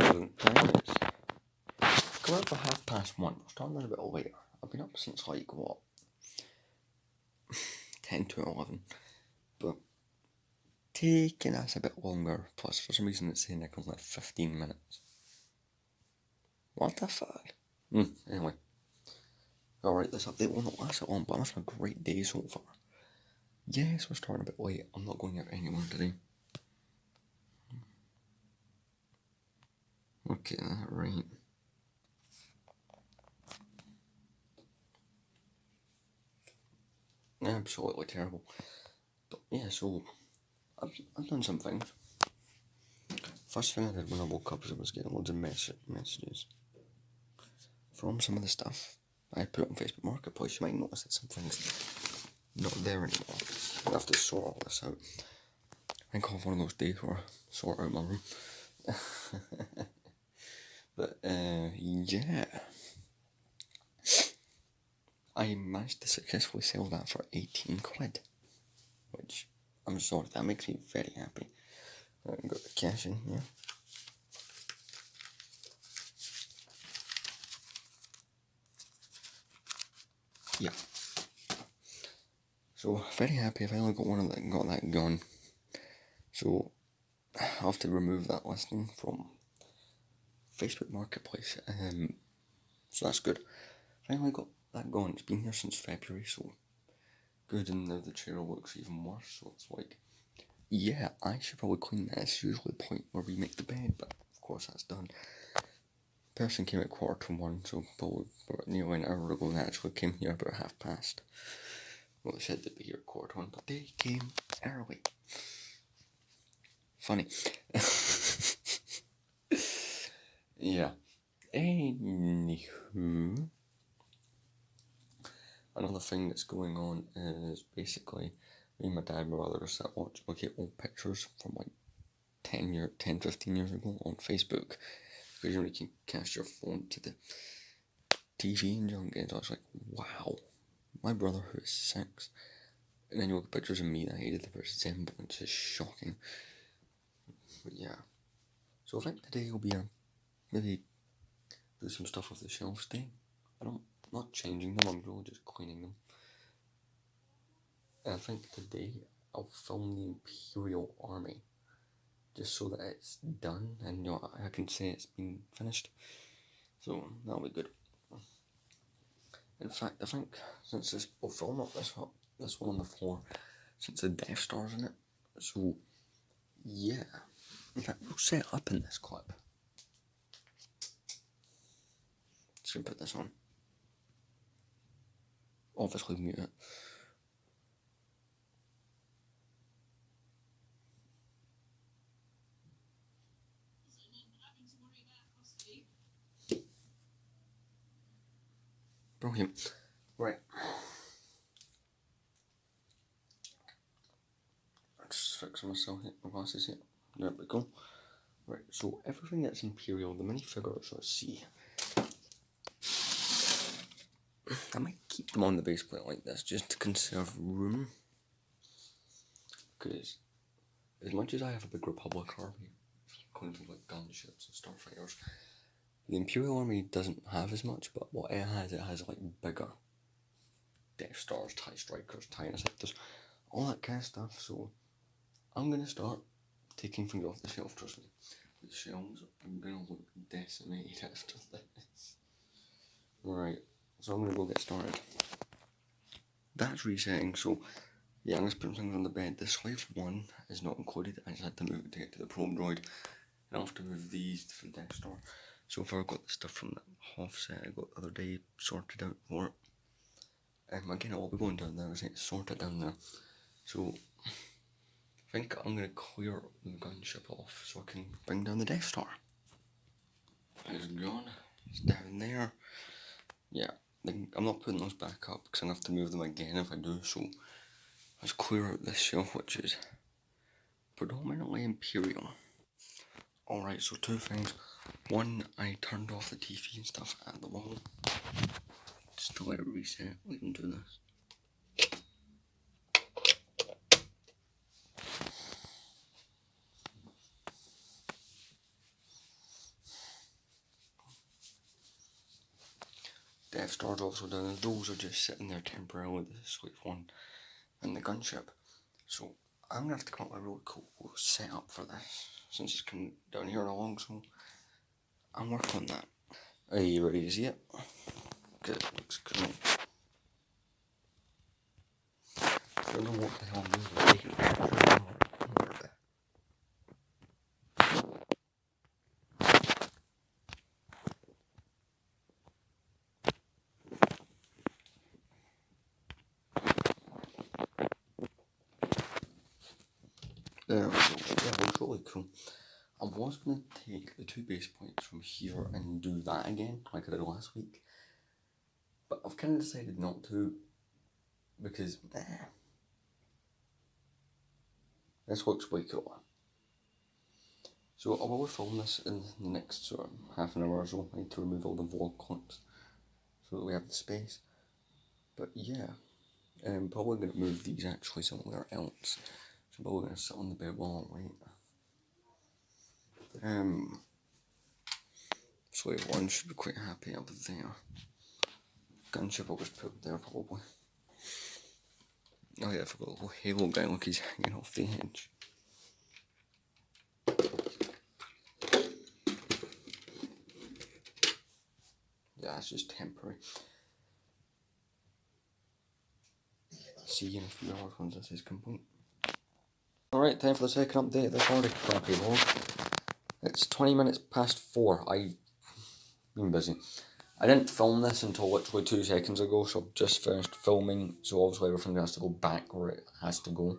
Excellent. It's come out for 1:30. We're starting a bit later. I've been up since like what 10 to 11, but taking us a bit longer. Plus, for some reason, it's saying I can live 15 minutes. What the fuck? Anyway, alright, this update will not last that long, but I'm having a great day so far. Yes, we're starting a bit late. I'm not going out anywhere today. Okay, that right. Absolutely terrible. But yeah, so I've done some things. First thing I did when I woke up was I was getting loads of messages from some of the stuff I put on Facebook Marketplace. You might notice that some things not there anymore. I have to sort all this out. I think I'll have one of those days where I sort out my room. But yeah, I managed to successfully sell that for 18 quid, which I'm sorry, that makes me very happy. I got the cash in here. Yeah. So very happy I finally got that gone. So I have to remove that listing from Facebook Marketplace. So that's good. Finally got that gone. It's been here since February, so good. And now the chair looks even worse. So it's like, yeah, I should probably clean that. It's usually the point where we make the bed, but of course that's done. Person came at 1:45, so probably nearly an hour ago. They actually came here about 1:30. Well, they said they'd be here at 1:45, but they came early. Funny. Yeah. Anywho, another thing that's going on is basically me and my dad and my brother sat look at old pictures from like 15 years ago on Facebook. Because you can cast your phone to the TV and junk, and I was like, wow, my brother who is 6, and then you look at pictures of me that hated the resemblance is shocking. But yeah, so I think today will be maybe do some stuff off the shelves day. Not changing them, I'm really just cleaning them. And I think today I'll film the Imperial Army, just so that it's done and I can say it's been finished. So that'll be good. In fact, I think since we'll film up this one on the floor, since the Death Star's in it. So yeah, in fact we'll set up in this clip. Just gonna put this on. Obviously mute it. Brilliant. Right. I'm just fixing myself here, my glasses here. There we go. Right, so everything that's Imperial, the minifigures, let's see. I might keep them on the base plate like this just to conserve room. Because as much as I have a big Republic army, going things like gunships and starfighters, the Imperial army doesn't have as much, but what it has like bigger Death Stars, TIE Strikers, TIE Interceptors, all that kind of stuff. So I'm gonna start taking things off the shelf, trust me. The shelves are gonna look decimated after this. Right, so I'm gonna go get started. That's resetting, so yeah, I'm just putting things on the bed. The Slave 1 is not included. I just had to move it to get to the Probe Droid. And I'll have to move these to the Death Star. So far I've got the stuff from that Hoth set I got the other day sorted out for it. Again, I'll be going down there, isn't it? Sort it down there. So I think I'm going to clear the gunship off so I can bring down the Death Star. It's gone. It's down there. Yeah, I'm not putting those back up because I'm going to have to move them again if I do. So let's clear out this shelf, which is predominantly Imperial. Alright, so two things. One, I turned off the TV and stuff at the wall. Just to let it reset. We can do this. Death Star's also down. Those are just sitting there temporarily, the Slave One and the gunship. So I'm gonna have to come up with a really cool setup for this, since it's coming down here along, so I'm working on that. Are you ready to see it? Good, looks cool. I don't know what the hell I'm doing. There we go. Yeah, it looks really cool. I was going to take the 2 base points from here and do that again, like I did last week. But I've kind of decided not to, because this looks way cooler. So I will film this in the next sort of half an hour or so. I need to remove all the vlog clips so that we have the space. But yeah, I'm probably going to move these actually somewhere else. So I'm probably going to sit on the bed while I wait. Slave One should be quite happy up there. Gunship will just put there probably. Oh yeah, I forgot the little Halo guy, look, he's hanging off the edge. Yeah, it's just temporary. See you in a few hours once this is complete. Alright, time for the second update. This already crappy log. It's 20 minutes past 4. I've been busy. I didn't film this until literally 2 seconds ago, so I've just finished filming, so obviously everything has to go back where it has to go.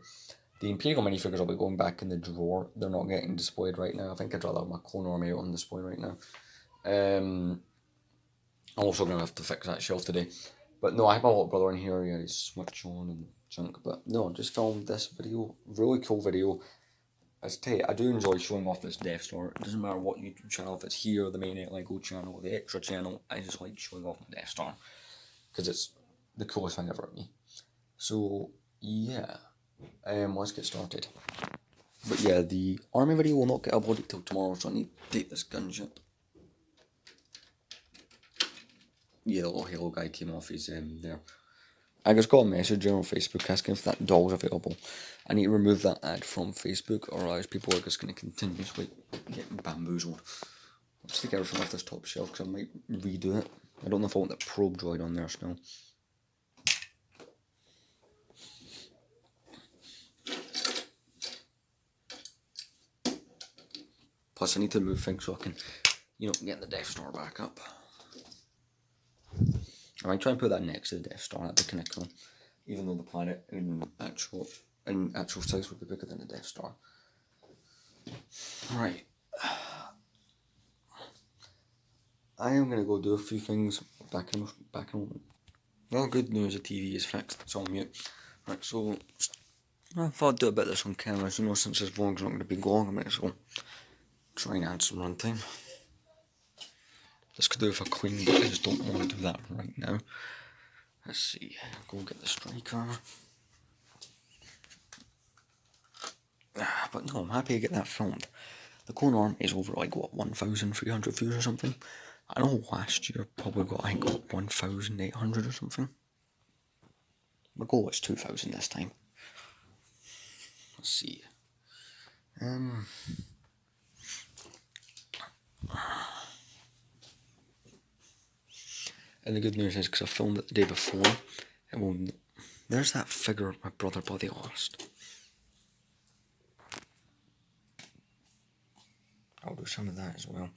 The Imperial minifigures will be going back in the drawer. They're not getting displayed right now. I think I'd rather have my Clone Army on display right now. I'm also going to have to fix that shelf today. But no, I have my little brother in here. Yeah, he's switch on and junk. But no, just filmed this video. Really cool video. As I tell you, I do enjoy showing off this Death Star. It doesn't matter what YouTube channel, if it's here, the main LEGO channel, or the extra channel, I just like showing off the Death Star. Because it's the coolest thing ever at me. So, yeah. Let's get started. But yeah, the army video will not get uploaded till tomorrow, so I need to take this gunship. Yeah, the little Halo guy came off his there. I just got a message on Facebook asking if that doll's available. I need to remove that ad from Facebook, or else people are just going to continuously get bamboozled. I'll just take everything off this top shelf because I might redo it. I don't know if I want the probe droid on there still. Plus, I need to move things so I can, get the Death Star back up. I might try and put that next to the Death Star. That'd be kind of cool. Even though the planet in actual size would be bigger than the Death Star. Right. I am gonna go do a few things back in a moment. Well, good news, the TV is fixed. It's on mute. Right, so I thought I'd do a bit of this on camera. Since this vlog's not going to be long, I might as well try and add some runtime. This could do with a clean, but I just don't want to do that right now. Let's see. Go get the striker. But no, I'm happy to get that filmed. The Clone Army is over like what 1,300 views or something. I know last year probably got I think 1,800 or something. My goal is 2,000 this time. Let's see. And the good news is, because I filmed it the day before, there's that figure my brother bloody lost. I'll do some of that as well.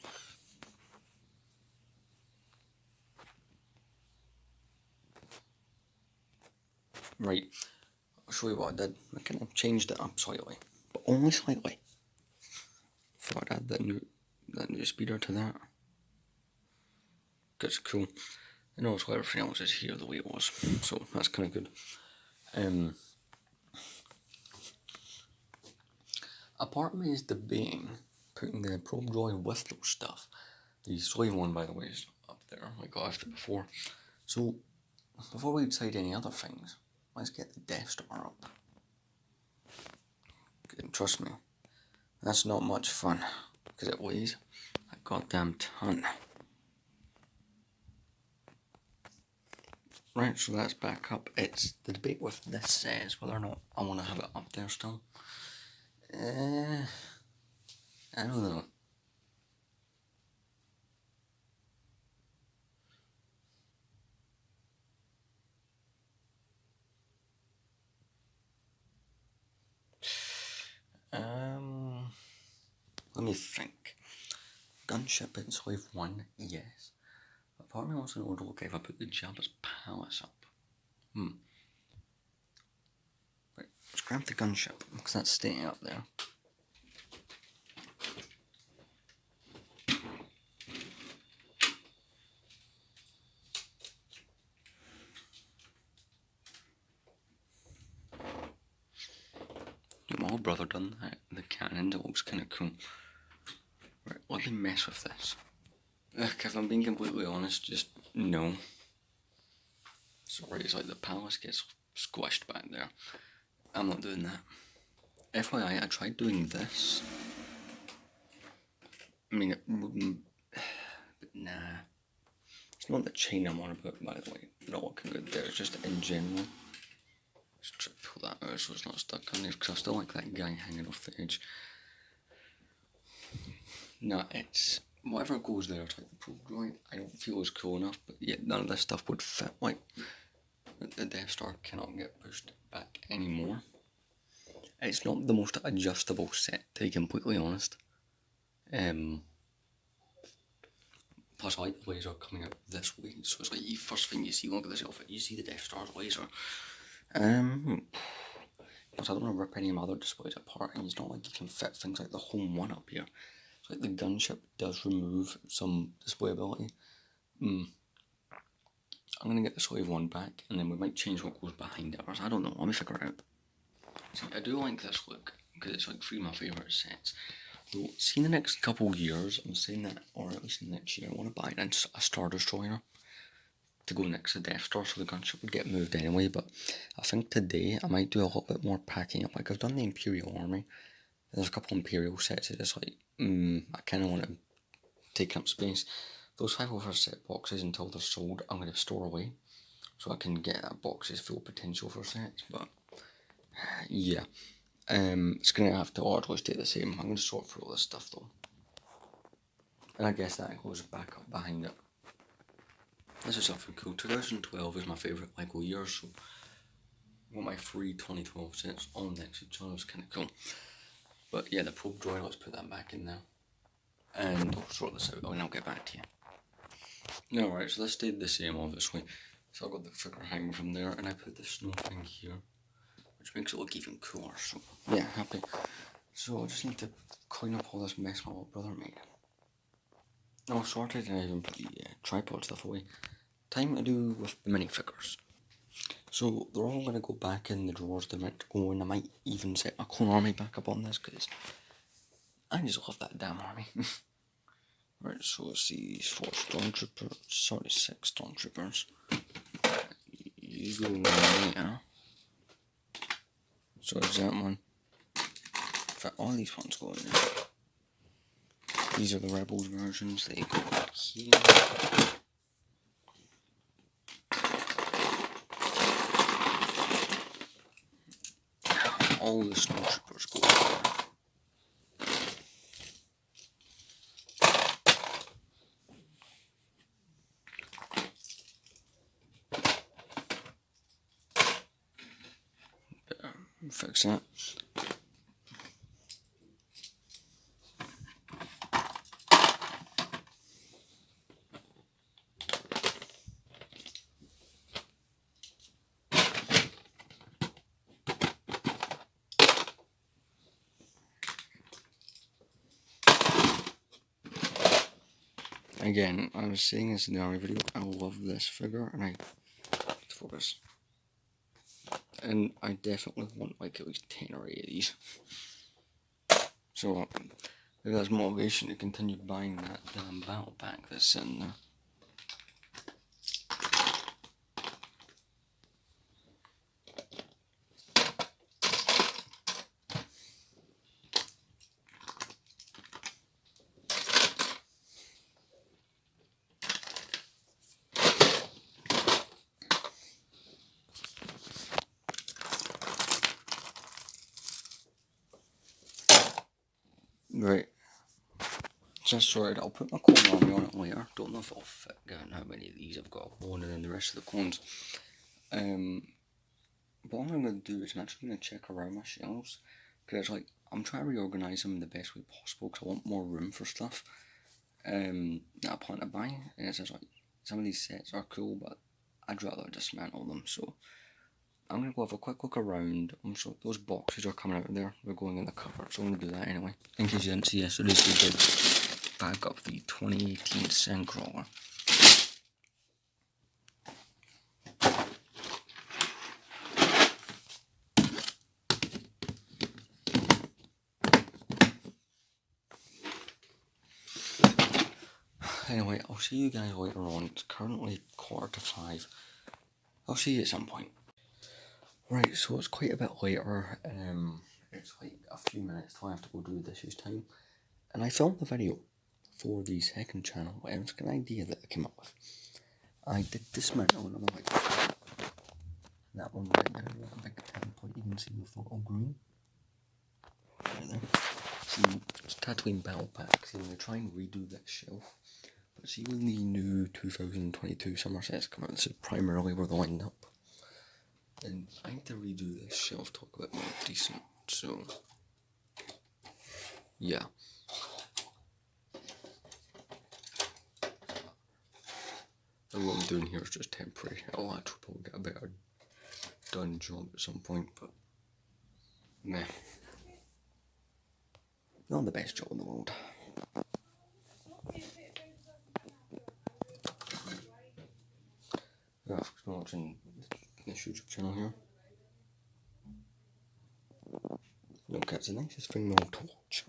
Right, I'll show you what I did. I kind of changed it up slightly, but only slightly. Thought I'd add that new speeder to that. That's cool. I know it's why everything else is here the way it was, so that's kind of good. A part of me is debating putting the probe droid with those stuff. The Slave One, by the way, is up there, like I left it before. So, before we decide any other things, let's get the Death Star up. And trust me, that's not much fun, because it weighs a goddamn ton. Right, so that's back up. It's the debate with this says whether or not I want to have it up there still. I don't know. Let me think. Gunship in Slave 1, yes. But part of me wants to know, okay, if I put the Jabba's Palace up. Right, let's grab the gunship, because that's staying up there. My old brother done that, the cannons, it looks kind of cool. Right, let me mess with this. If I'm being completely honest, just no. Sorry, it's like the palace gets squished back there. I'm not doing that. FYI, I tried doing this. I mean, it wouldn't. But nah. It's not the chain I'm on about, by the way. Not looking good there, it's just in general. Just try to pull that out so it's not stuck on there, because I still like that guy hanging off the edge. No, it's whatever goes there, it's like the probe droid. I don't feel is cool enough, but yet none of this stuff would fit. Like, the Death Star cannot get pushed back anymore. It's not the most adjustable set, to be completely honest. Plus, I like the laser coming out this way, so it's like the first thing you see, look at this outfit, you see the Death Star's laser. Because I don't want to rip any of my other displays apart, and it's not like you can fit things like the Home 1 up here. It's like the gunship does remove some displayability. I'm going to get the Slave 1 back, and then we might change what goes behind it, or I don't know, let me figure it out. See, I do like this look, because it's like three of my favourite sets. Though, see, in the next couple of years, I'm saying that, or at least in the next year, I want to buy a Star Destroyer to go next to Death Star, so the gunship would get moved anyway. But I think today I might do a little bit more packing up. Like, I've done the Imperial Army. There's a couple Imperial sets. It's just like, I kind of want to take up space. Those 5 set boxes, until they're sold, I'm going to store away, so I can get that box's full potential for sets. But yeah, it's going to have to largely stay the same. I'm going to sort through all this stuff though, and I guess that goes back up behind it. This is something cool. 2012 is my favourite LEGO year, so I got my free 2012 sets all next to each other. It's kind of cool. But yeah, the probe droid, let's put that back in there. And I'll sort this out and I'll get back to you. Alright, so this stayed the same obviously. So I got the figure hanging from there, and I put the snow thing here, which makes it look even cooler. So yeah, happy. So I just need to clean up all this mess my little brother made. Now I've sorted and I even put the tripod stuff away. Time to do with the minifigures. So they're all going to go back in the drawers they're meant to go, and I might even set my clone army back up on this, because I just love that damn army. Right, so let's see these 4 stormtroopers, sorry, 6 stormtroopers. You go in there. So is that one. In fact, all these ones go in there. These are the Rebels versions, they go here. All the stormtroopers go there. Fix that. Again, I was saying this in the army video, I love this figure, and I focus. And I definitely want like at least 10 or 8 of these. So maybe that's motivation to continue buying that damn battle pack that's sitting there. Just sorted. I'll put my corn army on it later. Don't know if I'll fit given how many of these I've got. One and then the rest of the cones. What I'm going to do is I'm actually going to check around my shelves. Because like, I'm trying to reorganise them in the best way possible because I want more room for stuff that I plan to buy. And it's just like, some of these sets are cool, but I'd rather dismantle them. So I'm going to go have a quick look around. I'm sure those boxes are coming out of there. They're going in the cupboard, so I'm going to do that anyway. In case you didn't see yesterday's we did bag up the 2018 Sandcrawler. Anyway, I'll see you guys later on. It's currently 4:45. I'll see you at some point. Right, so it's quite a bit later. It's like a few minutes till I have to go do the dishes time. And I filmed the video for the second channel. It was an idea that I came up with. I did dismantle and I'm like, that one right there, a big template you can see with little green. Right there. See, it's Tatooine Battle Pack. See, I'm going to try and redo that shelf. But see, when the new 2022 summer sets come out, this is primarily where they'll end up. And I need to redo this shelf to look a bit more decent, so yeah. And what I'm doing here is just temporary. I'll actually probably get a better done job at some point, but meh. Not the best job in the world. Yeah, if you're watching this YouTube channel here. Look, it's the nicest thing though to watch.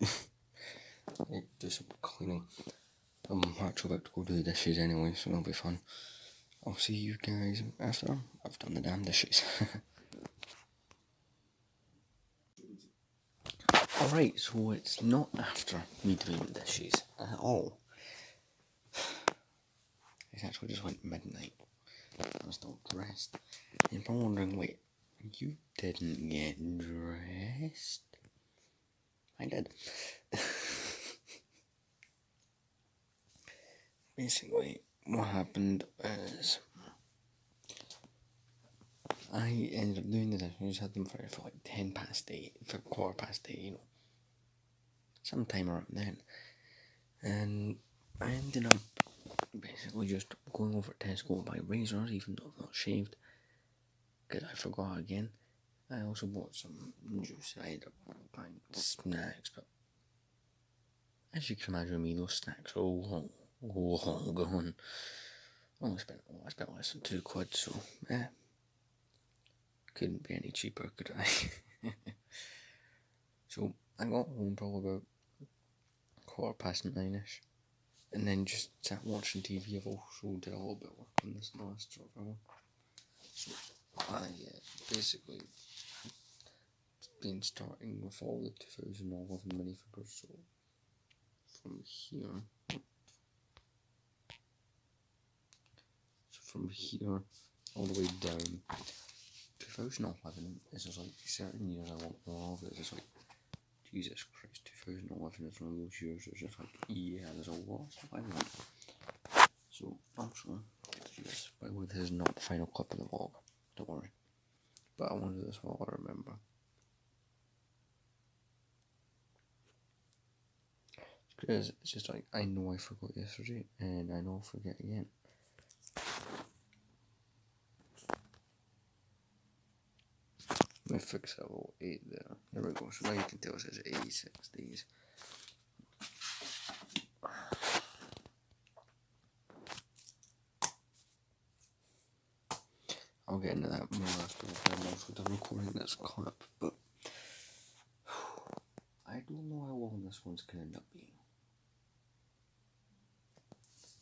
I do some cleaning. I'm actually about to go do the dishes anyway, so it'll be fun. I'll see you guys after I've done the damn dishes. Alright, so it's not after me doing the dishes at all. It's actually just like midnight. I'm still dressed. And you're probably wondering, wait, you didn't get dressed? I did. Basically, what happened is I ended up doing the dishes, had them for like 10 past 8, for 8:15, you know, sometime around then. And I ended up basically just going over to Tesco to buy razors, even though I've not shaved, because I forgot again. I also bought some juice. I ended up buying snacks, but as you can imagine me, those snacks are all gone. I spent less than £2, so couldn't be any cheaper, could I? So I got home probably about 9:15ish, and then just sat watching TV. I've also did a little bit of work on this last sort of hour. So I basically been starting with all the 2011 minifigures, so from here all the way down. 2011 is just like certain years I want more of. It's just like, Jesus Christ, 2011 is one of those years it's just like, yeah, there's a lot of stuff I want. So I'm sure this, by the way, this is not the final clip of the vlog, don't worry. But I wanted this while I remember. Because it's just like, I know I forgot yesterday, and I know I'll forget again. Let me fix that little 8 there. There we go. So now you can tell it says 86 days. I'll get into that more after I'm also done recording this clip, but I don't know how long this one's gonna end up being.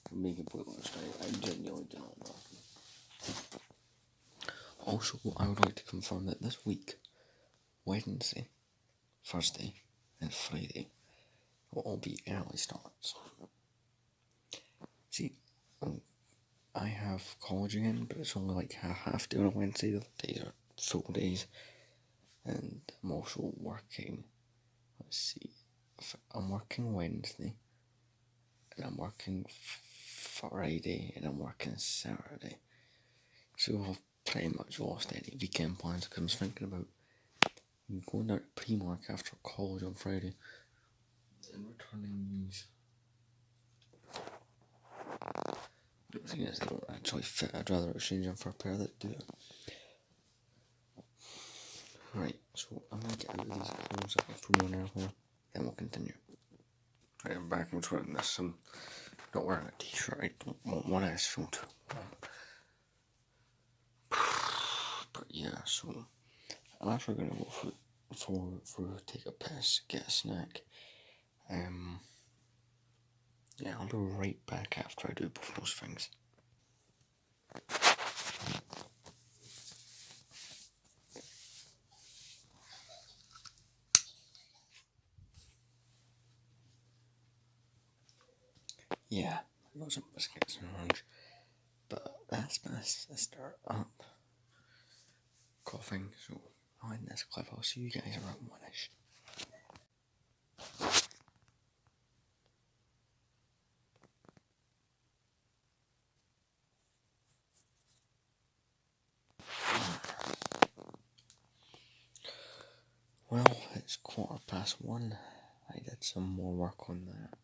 To be completely honest, I genuinely do not know. Also, I would like to confirm that this week, Wednesday, Thursday, and Friday will all be early starts. See, I have college again, but it's only like half day on a Wednesday. The other days are full days, and I'm also working. Let's see, I'm working Wednesday, but I'm working Friday and I'm working Saturday. So I've pretty much lost any weekend plans because I was thinking about going down to Primark after college on Friday and returning these. The thing is, they don't actually fit. I'd rather exchange them for a pair that do. Right, so I'm gonna get out of these clothes that I threw on earlier, then we'll continue. Right, I'm back. I'm wearing this. I'm not wearing a t-shirt. I don't want one as filmed. But yeah, so I'm actually gonna go for take a piss, get a snack. Yeah, I'll be right back after I do both those things. Yeah, I got some biscuits and orange, but that's my sister up coughing, so I'll end this clip. I'll see you guys around 1ish. Well, it's 1:15. I did some more work on that.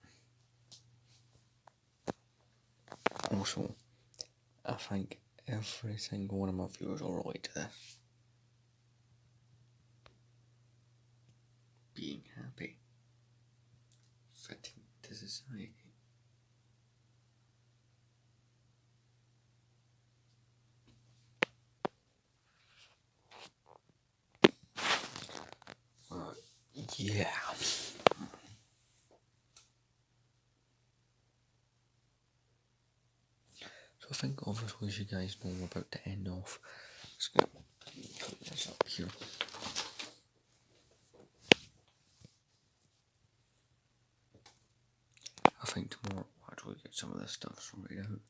Also, I think every single one of my viewers will relate to this. Being happy. Fitting to society. Yeah. So I think obviously, as you guys know, we're about to end off. Just gonna put this up here. I think tomorrow we'll actually get some of this stuff sorted out.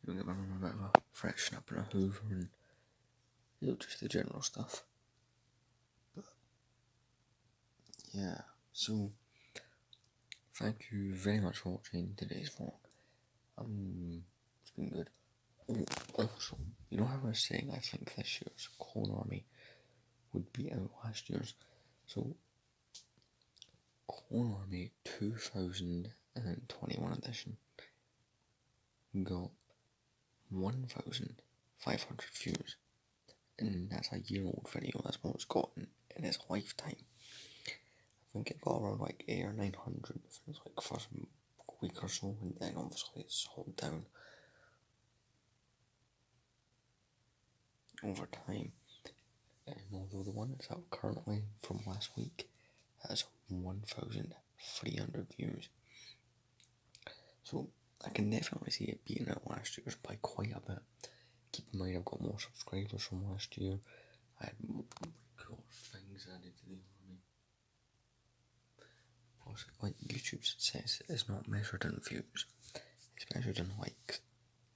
You'll give my mum a bit of a freshen up and a hoover and just the general stuff. But yeah, so thank you very much for watching today's vlog. It's been good. Also, you know how I was saying I think this year's Clone Army would beat out last year's? So, Clone Army 2021 edition got 1,500 views, and that's a year-old video. That's what it's gotten in its lifetime. I think it got around like 800 or 900 things like first week or so, and then obviously it's slowed down over time. And although the one that's out currently from last week has 1,300 views, so I can definitely see it beating out last year's by quite a bit. Keep in mind I've got more subscribers from last year. I had more things added to the army. Plus, like YouTube says, it's not measured in views. It's measured in likes.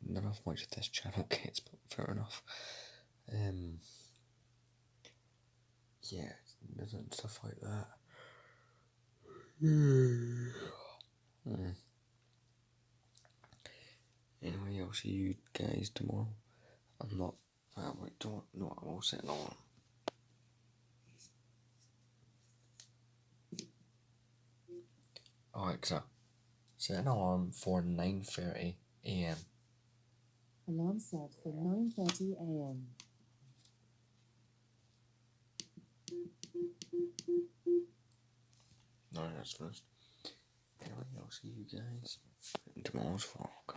Not how much this channel gets, but fair enough. Yeah, and stuff like that. Anyway, I'll see you guys tomorrow. I'm not. Wait, don't. No, I will set an alarm. Alexa, set an alarm for 9:30 a.m. Alarm set for 9:30 a.m. No, that's finished. Anyway, I'll see you guys in tomorrow's vlog.